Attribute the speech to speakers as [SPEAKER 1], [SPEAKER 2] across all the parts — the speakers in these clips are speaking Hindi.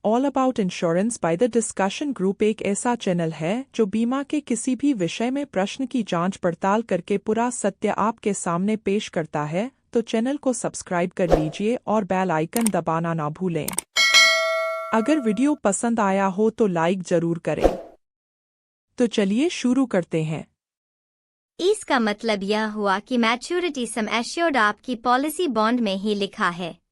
[SPEAKER 1] All about insurance by the discussion group एक ऐसा चैनल है जो बीमा के किसी भी विषय में प्रश्न की जांच पड़ताल करके पूरा सत्य आपके सामने पेश करता है। तो चैनल को सब्सक्राइब कर लीजिए और बेल आइकन दबाना ना भूलें। अगर वीडियो पसंद आया हो तो लाइक जरूर करें। तो चलिए शुरू करते हैं।
[SPEAKER 2] इसका मतलब यह हुआ कि मैच्योरिटी सम एश्योर्ड आपकी पॉलिसी बॉन्ड में ही लिखा है।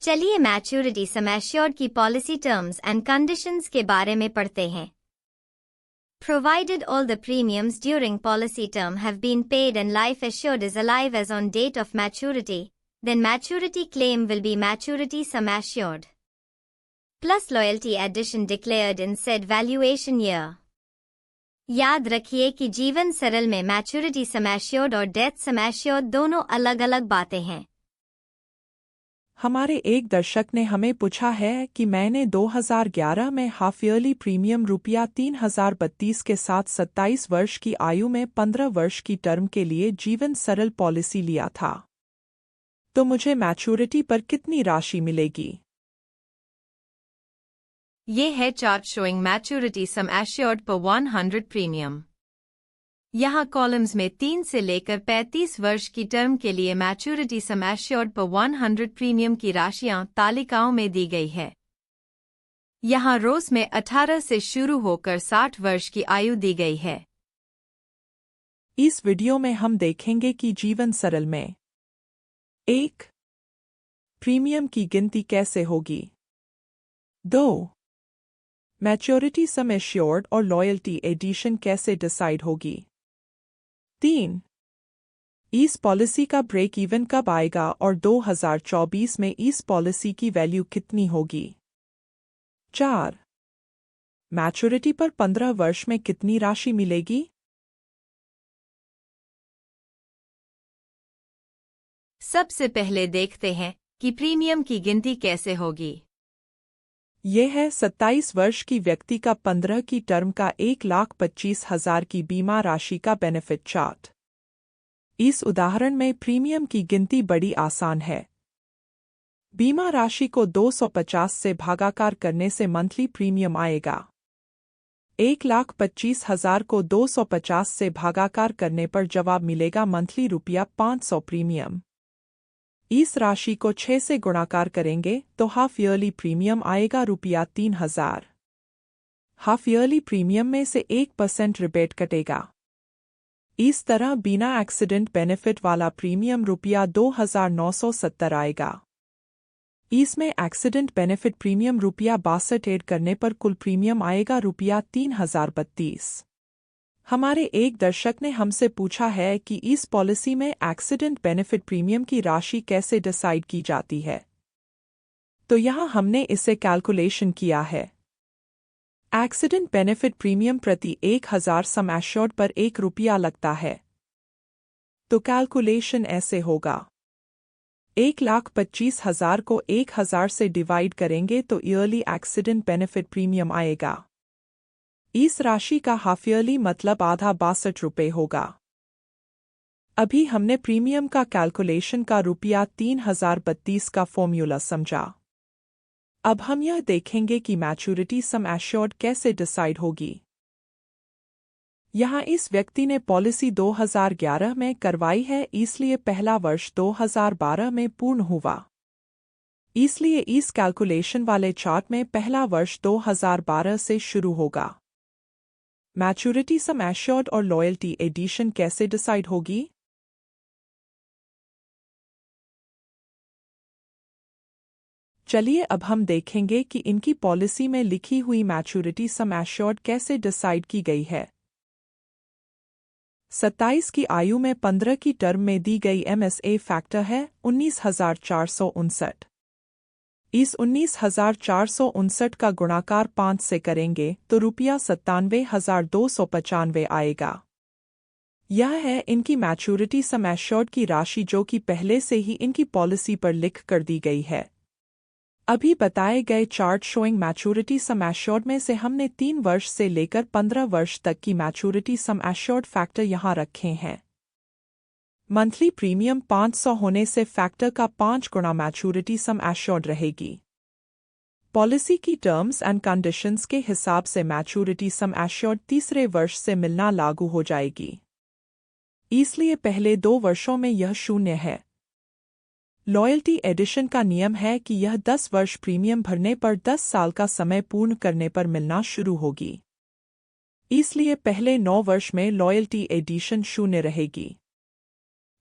[SPEAKER 2] चलिए मैच्योरिटी सम एश्योर्ड की पॉलिसी टर्म्स एंड कंडीशंस के बारे में पढ़ते हैं। Provided all the premiums during policy term have been paid and life assured is alive as on date of maturity, then maturity claim will be maturity sum assured plus loyalty addition declared in said valuation year. याद रखिए कि जीवन सरल में मैच्योरिटी सम एश्योर्ड और डेथ सम एश्योर्ड दोनों अलग अलग बातें हैं।
[SPEAKER 1] हमारे एक दर्शक ने हमें पूछा है कि मैंने 2011 में हाफ ईयरली प्रीमियम ₹3032 के साथ 27 वर्ष की आयु में 15 वर्ष की टर्म के लिए जीवन सरल पॉलिसी लिया था, तो मुझे मैच्योरिटी पर कितनी राशि मिलेगी?
[SPEAKER 3] ये है chart showing maturity sum assured पर 100 प्रीमियम। यहाँ कॉलम्स में 3 से लेकर 35 वर्ष की टर्म के लिए मैच्योरिटी सम एश्योर्ड पर 100 प्रीमियम की राशियां तालिकाओं में दी गई है। यहाँ रोज में 18 से शुरू होकर 60 वर्ष की आयु दी गई है।
[SPEAKER 1] इस वीडियो में हम देखेंगे कि जीवन सरल में 1. प्रीमियम की गिनती कैसे होगी। 2. मैच्योरिटी सम एश्योर्ड और लॉयल्टी एडिशन कैसे डिसाइड होगी। 3. इस पॉलिसी का ब्रेक इवन कब आएगा और 2024 में इस पॉलिसी की वैल्यू कितनी होगी। 4. मैच्योरिटी पर 15 वर्ष में कितनी राशि मिलेगी।
[SPEAKER 3] सबसे पहले देखते हैं कि प्रीमियम की गिनती कैसे होगी।
[SPEAKER 1] यह है 27 वर्ष की व्यक्ति का 15 की टर्म का 1,25,000 की बीमा राशि का बेनिफिट चार्ट। इस उदाहरण में प्रीमियम की गिनती बड़ी आसान है। बीमा राशि को 250 से भागाकार करने से मंथली प्रीमियम आएगा। 1,25,000 को 250 से भागाकार करने पर जवाब मिलेगा मंथली ₹500 प्रीमियम। इस राशि को 6 से गुणाकार करेंगे तो हाफ ईयरली प्रीमियम आएगा ₹3,000। हाफ ईयरली प्रीमियम में से 1% रिबेट कटेगा। इस तरह बिना एक्सीडेंट बेनिफिट वाला प्रीमियम ₹2,970 आएगा। इसमें एक्सीडेंट बेनिफिट प्रीमियम ₹62 ऐड करने पर कुल प्रीमियम आएगा ₹3,032। हमारे एक दर्शक ने हमसे पूछा है कि इस पॉलिसी में एक्सीडेंट बेनिफिट प्रीमियम की राशि कैसे डिसाइड की जाती है। तो यहाँ हमने इसे कैलकुलेशन किया है। एक्सीडेंट बेनिफिट प्रीमियम प्रति 1,000 सम एश्योर्ड पर ₹1 लगता है। तो कैलकुलेशन ऐसे होगा। 1,25,000 को 1,000 से डिवाइड करेंगे तो ईयरली एक्सीडेंट बेनिफिट प्रीमियम आएगा। इस राशि का हाफ ईयरली मतलब आधा ₹62 होगा। अभी हमने प्रीमियम का कैलकुलेशन का ₹3,032 का फॉर्मूला समझा। अब हम यह देखेंगे कि मैच्योरिटी सम एश्योर्ड कैसे डिसाइड होगी। यहाँ इस व्यक्ति ने पॉलिसी 2011 में करवाई है, इसलिए पहला वर्ष 2012 में पूर्ण हुआ। इसलिए इस कैलकुलेशन वाले चार्ट में पहला वर्ष 2012 से शुरू होगा। मैच्योरिटी सम एश्योर्ड और लॉयल्टी एडिशन कैसे डिसाइड होगी। चलिए अब हम देखेंगे कि इनकी पॉलिसी में लिखी हुई मैच्योरिटी सम एश्योर्ड कैसे डिसाइड की गई है। 27 की आयु में 15 की टर्म में दी गई MSA फैक्टर है 19,459। इस 19,459 का गुणाकार 5 से करेंगे तो ₹97,295 आएगा। यह है इनकी मैच्योरिटी सम एश्योर्ड की राशि जो कि पहले से ही इनकी पॉलिसी पर लिख कर दी गई है। अभी बताए गए chart showing maturity sum assured में से हमने 3 वर्ष से लेकर 15 वर्ष तक की मैच्योरिटी सम एश्योर्ड फैक्टर यहाँ रखे हैं। मंथली प्रीमियम 500 होने से फैक्टर का 5 गुना मैच्योरिटी सम एश्योर्ड रहेगी। पॉलिसी की टर्म्स एंड कंडीशंस के हिसाब से मैच्योरिटी सम एश्योर्ड तीसरे वर्ष से मिलना लागू हो जाएगी, इसलिए पहले 2 वर्षों में यह 0 है। लॉयल्टी एडिशन का नियम है कि यह 10 वर्ष प्रीमियम भरने पर 10 साल का समय पूर्ण करने पर मिलना शुरू होगी, इसलिए पहले 9 वर्ष में लॉयल्टी एडिशन 0 रहेगी।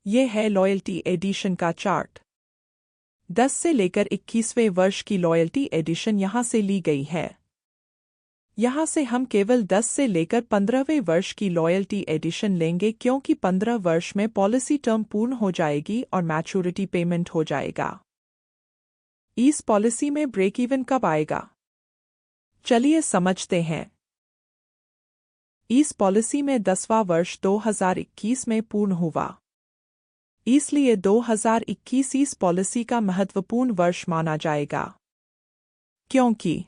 [SPEAKER 1] यह है लॉयल्टी एडिशन का चार्ट। 10 से लेकर 21वें वर्ष की लॉयल्टी एडिशन यहाँ से ली गई है। यहाँ से हम केवल 10 से लेकर 15वें वर्ष की लॉयल्टी एडिशन लेंगे, क्योंकि 15 वर्ष में पॉलिसी टर्म पूर्ण हो जाएगी और मैच्योरिटी पेमेंट हो जाएगा। इस पॉलिसी में ब्रेक इवन कब आएगा, चलिए समझते हैं। इस पॉलिसी में 10वां वर्ष 2021 में पूर्ण हुआ, इसलिए 2021 इस पॉलिसी का महत्वपूर्ण वर्ष माना जाएगा। क्योंकि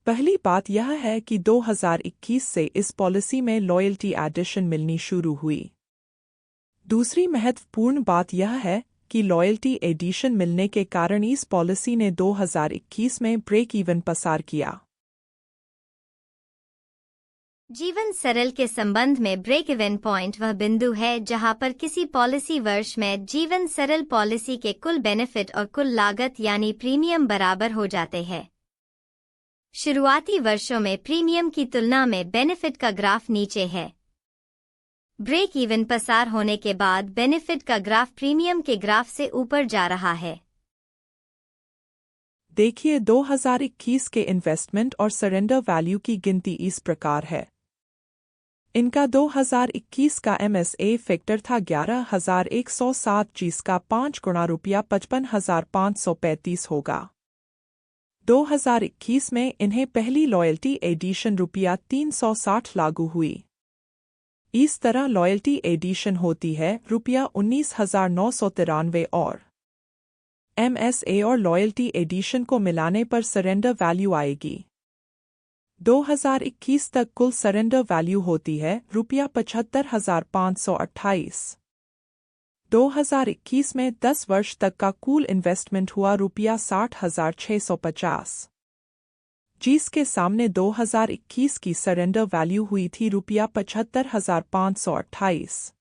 [SPEAKER 1] पहली बात यह है कि 2021 से इस पॉलिसी में लॉयल्टी एडिशन मिलनी शुरू हुई। दूसरी महत्वपूर्ण बात यह है कि लॉयल्टी एडिशन मिलने के कारण इस पॉलिसी ने 2021 में ब्रेक इवन पसार किया।
[SPEAKER 2] जीवन सरल के संबंध में ब्रेक इवन पॉइंट वह बिंदु है जहां पर किसी पॉलिसी वर्ष में जीवन सरल पॉलिसी के कुल बेनिफिट और कुल लागत यानी प्रीमियम बराबर हो जाते हैं। शुरुआती वर्षों में प्रीमियम की तुलना में बेनिफिट का ग्राफ नीचे है। ब्रेक इवन पसार होने के बाद बेनिफिट का ग्राफ प्रीमियम के ग्राफ से ऊपर जा रहा है।
[SPEAKER 1] देखिए 2021 के इन्वेस्टमेंट और सरेंडर वैल्यू की गिनती इस प्रकार है। इनका 2021 का MSA फैक्टर था 11,107, जिसका 5 गुना ₹55,535 होगा। 2021 में इन्हें पहली लॉयल्टी एडिशन ₹360 लागू हुई। इस तरह लॉयल्टी एडिशन होती है ₹19,993 और MSA और लॉयल्टी एडिशन को मिलाने पर सरेंडर वैल्यू आएगी। 2021 तक कुल सरेंडर वैल्यू होती है ₹75,528। 2021 में 10 वर्ष तक का कुल इन्वेस्टमेंट हुआ ₹60,650, जिसके सामने 2021 की सरेंडर वैल्यू हुई थी ₹75,528।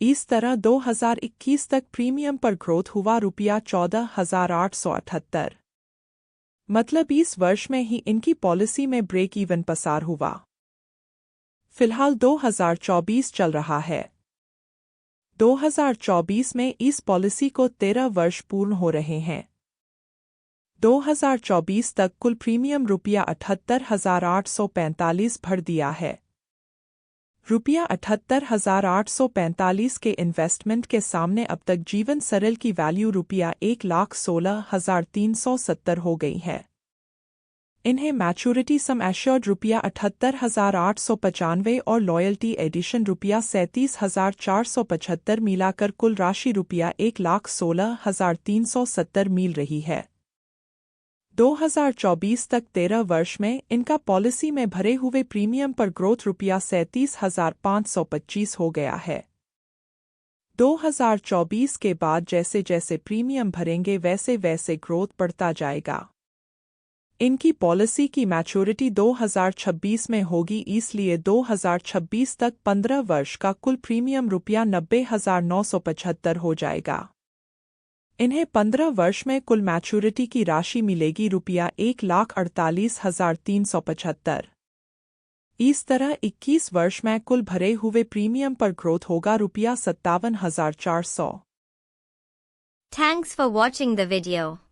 [SPEAKER 1] इस तरह 2021 तक प्रीमियम पर ग्रोथ हुआ ₹14,878। मतलब इस वर्ष में ही इनकी पॉलिसी में ब्रेक इवन पसार हुआ। फिलहाल 2024 चल रहा है। 2024 में इस पॉलिसी को 13 वर्ष पूर्ण हो रहे हैं। 2024 तक कुल प्रीमियम ₹78,845 भर दिया है। ₹78,845 के इन्वेस्टमेंट के सामने अब तक जीवन सरल की वैल्यू ₹1,16,370 हो गई है। इन्हें मैच्योरिटी सम एश्योर्ड ₹78,895 और लॉयल्टी एडिशन ₹37,475 मिलाकर कुल राशि ₹1,16,370 मिल रही है। 2024 तक 13 वर्ष में इनका पॉलिसी में भरे हुए प्रीमियम पर ग्रोथ ₹37,525 हो गया है। 2024 के बाद जैसे जैसे प्रीमियम भरेंगे वैसे वैसे ग्रोथ बढ़ता जाएगा। इनकी पॉलिसी की मैच्योरिटी 2026 में होगी, इसलिए 2026 तक 15 वर्ष का कुल प्रीमियम ₹90,975 हो जाएगा। इन्हें 15 वर्ष में कुल मैच्योरिटी की राशि मिलेगी ₹1,48,375। इस तरह 21 वर्ष में कुल भरे हुए प्रीमियम पर ग्रोथ होगा ₹57,400।
[SPEAKER 2] Thanks for watching the video.